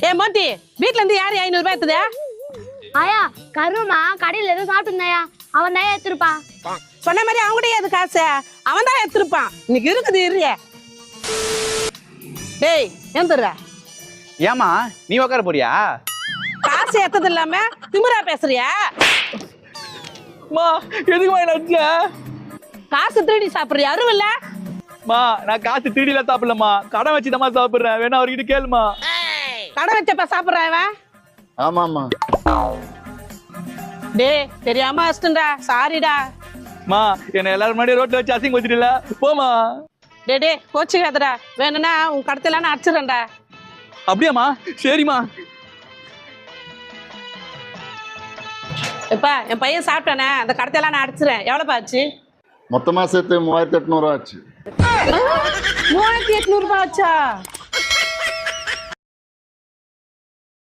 ஏ மோட்டி வீட்ல இருந்து யாரு 500 ரூபாய் எடுத்ததா? ஆயா கருமா கடையில ஏதோ சாப்பிட்டுருந்தாயா அவன் தான் எடுத்துருப்பான். சொன்ன மாதிரி அவங்ககிட்ட எது காசு? அவன் தான் எடுத்திருப்பான். இன்னைக்கு இருக்குது இருறிய. டேய் ஏந்துடுற. ஏமா நீ உட்கார போறியா? காசு ஏத்தது இல்லாம திமிரா பேசுறியா? மா எதுக்குமா என்ன அடிச்ச? காசு திருடி சாப்பிடுறியா? அருவில்ல. மா நான் காசு திருடில சாப்பிடலமா, கடை வச்சுதாம்மா சாப்பிடுறேன். வேணா அவர்கிட்ட கேளுமா. கடை வச்சப்ப சாப்பிடுறான் இவன். ஆமாமா. டேய் தெரியாம அஸ்டன்டா, சாரிடா. மா என்ன எல்லாரும் முன்னாடி ரோட்ல வச்சு அசிங்க வச்சிடல போமா. டேய் கோச்சுக்காதடா, வேணும்னா உன் கடத்தில நான் அடிச்சிடறேன்டா. அப்படியாம்மா? சரிம்மா. எப்பா என் பையன் சாப்பிட்டானே, அந்த கடத்தையெல்லாம் நான் அடிச்சிடறேன். எவ்வளோப்பா ஆச்சு? மொத்தமா சேர்த்து 3800 ஆச்சு. 3800 ரூபாய் ஆச்சா?